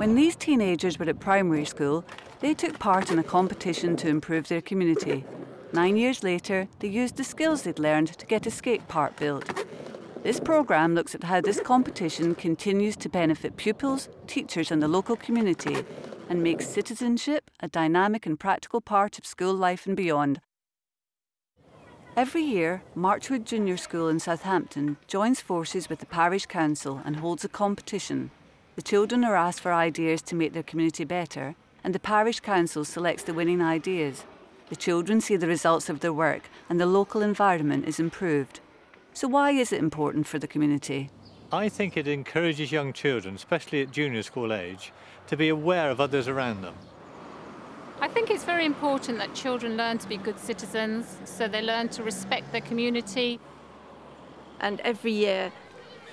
When these teenagers were at primary school, they took part in a competition to improve their community. 9 years later, they used the skills they'd learned to get a skate park built. This programme looks at how this competition continues to benefit pupils, teachers and the local community and makes citizenship a dynamic and practical part of school life and beyond. Every year, Marchwood Junior School in Southampton joins forces with the Parish Council and holds a competition. The children are asked for ideas to make their community better, and the Parish Council selects the winning ideas. The children see the results of their work and the local environment is improved. So why is it important for the community? I think it encourages young children, especially at junior school age, to be aware of others around them. I think it's very important that children learn to be good citizens, so they learn to respect their community. And every year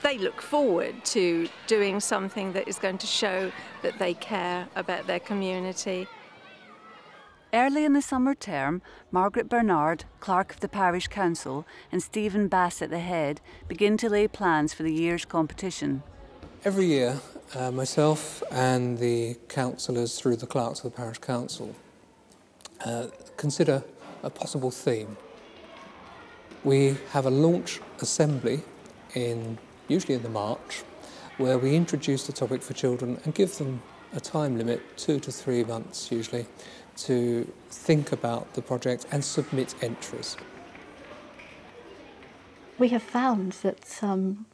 they look forward to doing something that is going to show that they care about their community. Early in the summer term, Margaret Bernard, clerk of the Parish Council, and Stephen Bass at the head begin to lay plans for the year's competition. Every year, myself and the councillors through the clerks of the Parish Council consider a possible theme. We have a launch assembly usually in the March, where we introduce the topic for children and give them a time limit, 2 to 3 months usually, to think about the project and submit entries. We have found that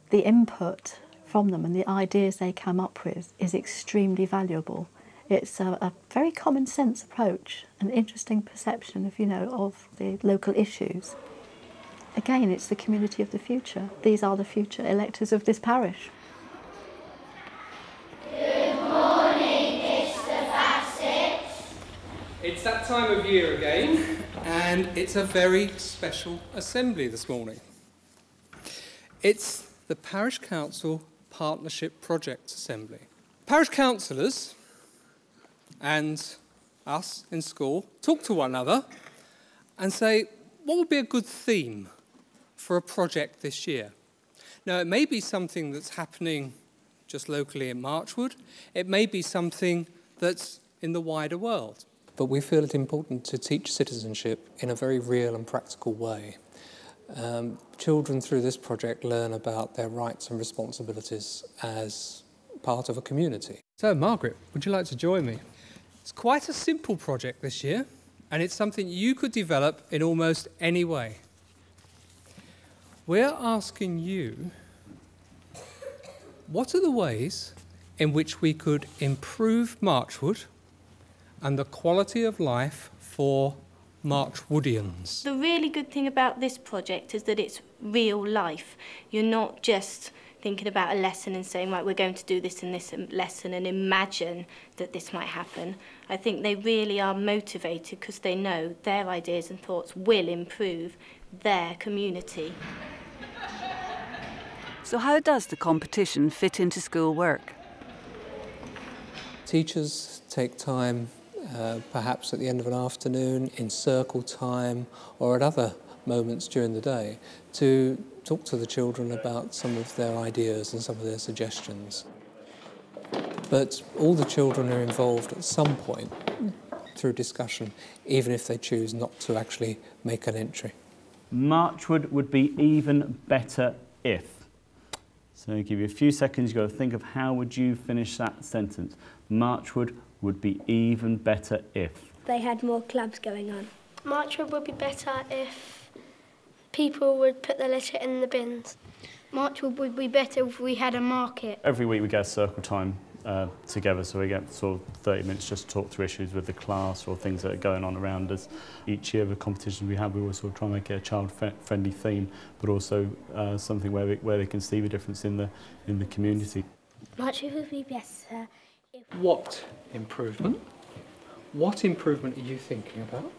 the input from them and the ideas they come up with is extremely valuable. It's a very common sense approach, an interesting perception of the local issues. Again, it's the community of the future. These are the future electors of this parish. Good morning, Mr. Bassett. It's that time of year again, and it's a very special assembly this morning. It's the Parish Council Partnership Project Assembly. Parish councillors and us in school talk to one another and say, what would be a good theme for a project this year? Now, it may be something that's happening just locally in Marchwood. It may be something that's in the wider world. But we feel it important to teach citizenship in a very real and practical way. Children through this project learn about their rights and responsibilities as part of a community. So, Margaret, would you like to join me? It's quite a simple project this year, and it's something you could develop in almost any way. We're asking you, what are the ways in which we could improve Marchwood and the quality of life for Marchwoodians? The really good thing about this project is that it's real life. You're not just thinking about a lesson and saying, right, we're going to do this in this lesson and imagine that this might happen. I think they really are motivated because they know their ideas and thoughts will improve their community. So how does the competition fit into school work? Teachers take time, perhaps at the end of an afternoon, in circle time, or at other moments during the day, to talk to the children about some of their ideas and some of their suggestions. But all the children are involved at some point through discussion, even if they choose not to actually make an entry. Marchwood would be even better if. So I'll give you a few seconds, you've got to think of how would you finish that sentence. Marchwood would be even better if. They had more clubs going on. Marchwood would be better if people would put their litter in the bins. Marchwood would be better if we had a market. Every week we get a circle time together, so we get sort of 30 minutes just to talk through issues with the class or things that are going on around us. Each year, the competitions we have, we always sort of try and make it a child-friendly theme, but also something where they can see the difference in the community. Marchwood would be better if... What improvement? What improvement are you thinking about?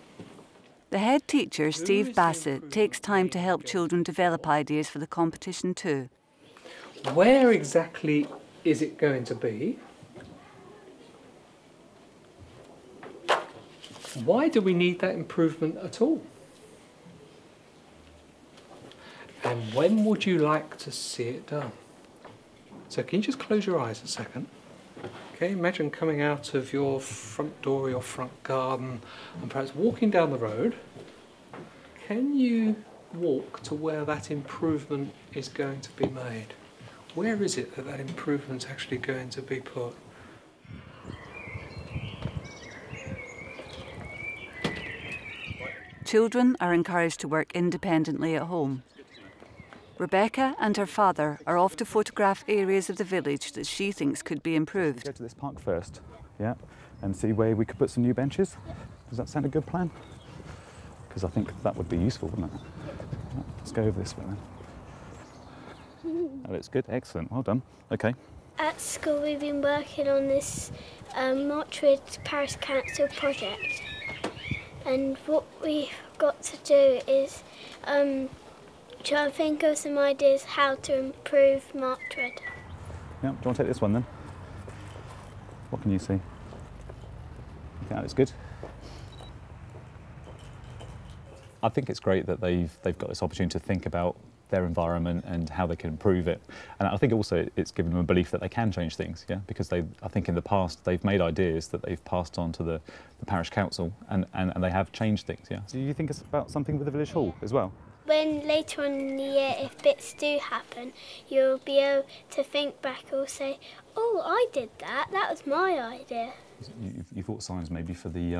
The head teacher, Steve Bassett, takes time to help children develop ideas for the competition too. Where exactly is it going to be? Why do we need that improvement at all? And when would you like to see it done? So can you just close your eyes a second? Okay, imagine coming out of your front door or your front garden and perhaps walking down the road. Can you walk to where that improvement is going to be made? Where is it that that improvement's actually going to be put? Children are encouraged to work independently at home. Rebecca and her father are off to photograph areas of the village that she thinks could be improved. Go to this park first, yeah, and see where we could put some new benches. Does that sound a good plan? Because I think that would be useful, wouldn't it? Yeah, let's go over this way then. That looks good, excellent, well done. Okay. At school we've been working on this Marchwood Parish Council project, and what we've got to do is try and think of some ideas how to improve Marchwood. Yeah, do you want to take this one then? What can you see? You think that looks good? I think it's great that they've got this opportunity to think about their environment and how they can improve it. And I think also it's given them a belief that they can change things, yeah? Because I think in the past they've made ideas that they've passed on to the parish council and they have changed things, yeah? Do you think it's about something with the village hall as well? When later on in the year, if bits do happen, you'll be able to think back or say, oh, I did that, that was my idea. You thought signs maybe for the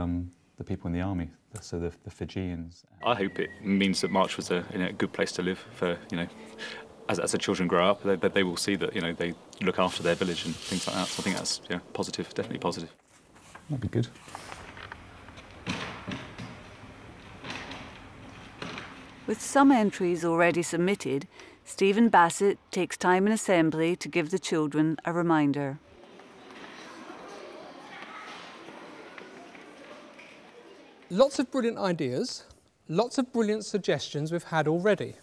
people in the army, so the Fijians. I hope it means that March was a good place to live for, as the children grow up, that they will see that, they look after their village and things like that. So I think that's, positive, definitely positive. That'd be good. With some entries already submitted, Stephen Bassett takes time in assembly to give the children a reminder. Lots of brilliant ideas, lots of brilliant suggestions we've had already.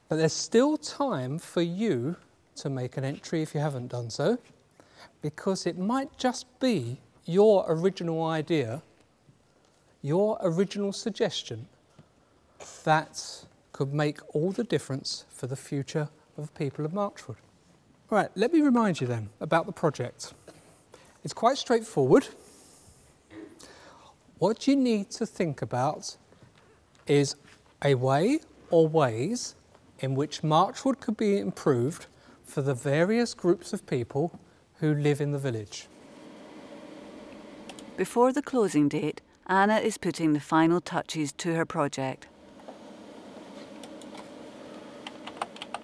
But there's still time for you to make an entry if you haven't done so, because it might just be your original idea, your original suggestion, that could make all the difference for the future of the people of Marchwood. Right, let me remind you then about the project. It's quite straightforward. What you need to think about is a way or ways in which Marchwood could be improved for the various groups of people who live in the village. Before the closing date, Anna is putting the final touches to her project.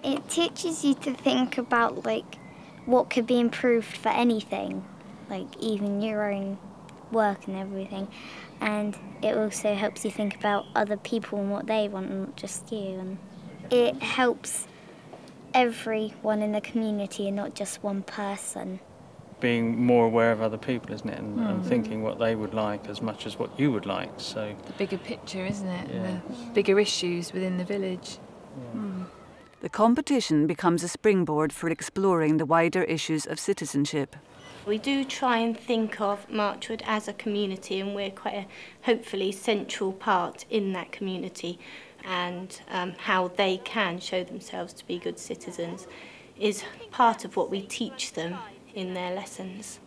It teaches you to think about what could be improved for anything, even your own work and everything, and it also helps you think about other people and what they want, and not just you. And it helps everyone in the community and not just one person. Being more aware of other people, isn't it, and thinking what they would like as much as what you would like. So the bigger picture, isn't it? Yeah. And the bigger issues within the village. Yeah. The competition becomes a springboard for exploring the wider issues of citizenship. We do try and think of Marchwood as a community, and we're quite a, hopefully, central part in that community, and how they can show themselves to be good citizens is part of what we teach them in their lessons.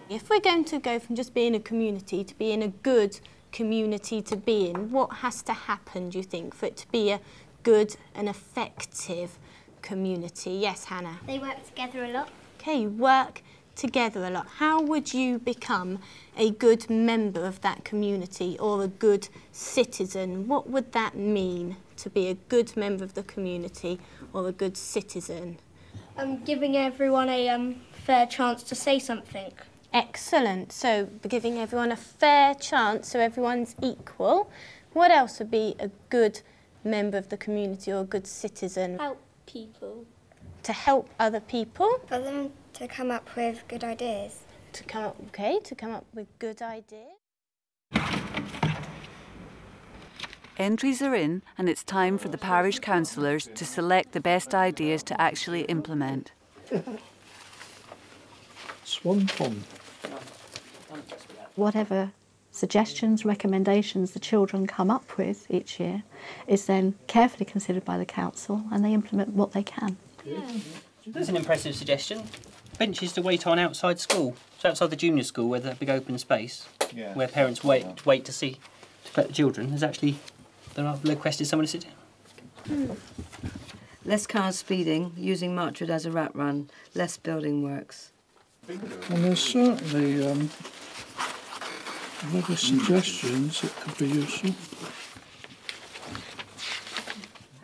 If we're going to go from just being a community to being a good community to be in, what has to happen, do you think, for it to be a good and effective community? Yes, Hannah? They work together a lot. Okay, work together a lot. How would you become a good member of that community or a good citizen? What would that mean to be a good member of the community or a good citizen? Giving everyone a fair chance to say something. Excellent. So giving everyone a fair chance so everyone's equal. What else would be a good member of the community or a good citizen? Help people. To help other people? For them to come up with good ideas. To come up with good ideas. Entries are in, and it's time for the parish councillors to select the best ideas to actually implement. Swan Pond. Whatever suggestions, recommendations the children come up with each year is then carefully considered by the council, and they implement what they can. Yeah. That's an impressive suggestion. benches to wait on outside school. So outside the junior school, where there's a big open space, where parents wait to see to collect the children. They've requested someone to sit down. Less cars speeding, using Marchwood as a rat run, less building works. Well, there's certainly a lot of suggestions that could be useful.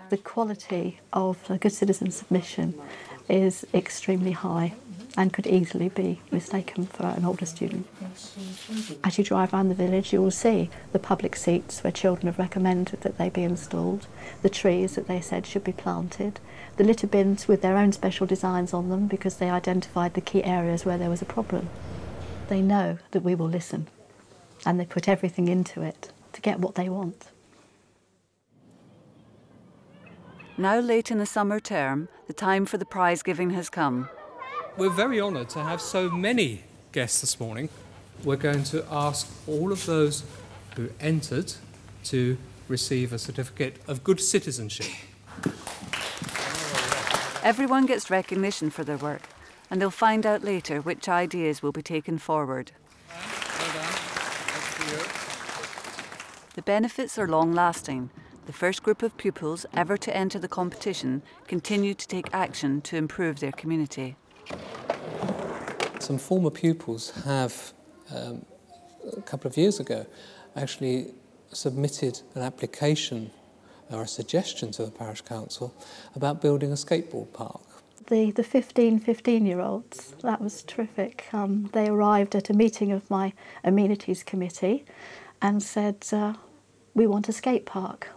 The quality of a good citizen submission is extremely high and could easily be mistaken for an older student. As you drive around the village, you will see the public seats where children have recommended that they be installed, the trees that they said should be planted, the litter bins with their own special designs on them because they identified the key areas where there was a problem. They know that we will listen, and they put everything into it to get what they want. Now late in the summer term, the time for the prize giving has come. We're very honoured to have so many guests this morning. We're going to ask all of those who entered to receive a certificate of good citizenship. Everyone gets recognition for their work, and they'll find out later which ideas will be taken forward. The benefits are long-lasting. The first group of pupils ever to enter the competition continue to take action to improve their community. Some former pupils have, a couple of years ago, actually submitted an application or a suggestion to the parish council about building a skateboard park. The 15-year-olds, that was terrific. They arrived at a meeting of my amenities committee and said, we want a skate park.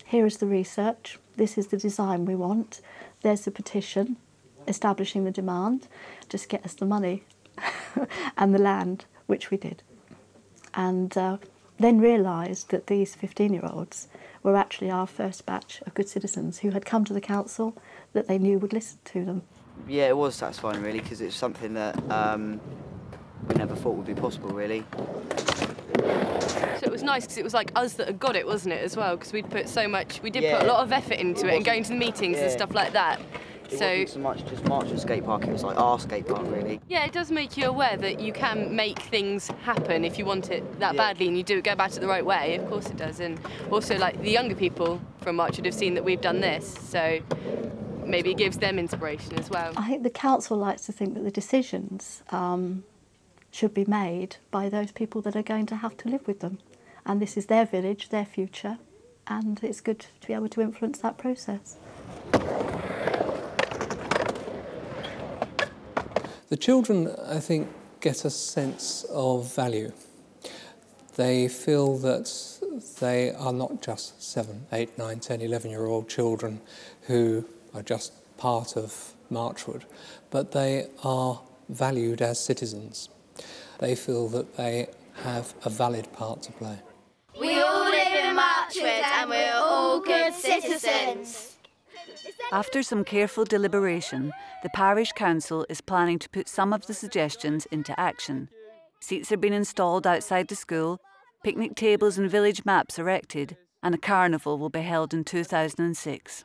Here is the research, this is the design we want, there's the petition establishing the demand, just get us the money and the land, which we did. And then realised that these 15-year-olds were actually our first batch of good citizens who had come to the council that they knew would listen to them. Yeah, it was satisfying really, because it's something that we never thought would be possible really. So it was nice because it was like us that had got it, wasn't it, as well? Because we did put a lot of effort into it and going to the meetings and stuff like that. It wasn't so much just Marchwood skate park, it was like our skate park really. Yeah, it does make you aware that you can make things happen if you want it that badly and you do go about it the right way. Of course it does. And also, like, the younger people from Marchwood have seen that we've done this, so maybe it gives them inspiration as well. I think the council likes to think that the decisions should be made by those people that are going to have to live with them. And this is their village, their future, and it's good to be able to influence that process. The children, I think, get a sense of value. They feel that they are not just 7, 8, 9, 10, 11-year-old children who are just part of Marchwood, but they are valued as citizens. They feel that they have a valid part to play. We all live in Marchwood and we're all good citizens. After some careful deliberation, the parish council is planning to put some of the suggestions into action. Seats are being installed outside the school, picnic tables and village maps erected, and a carnival will be held in 2006.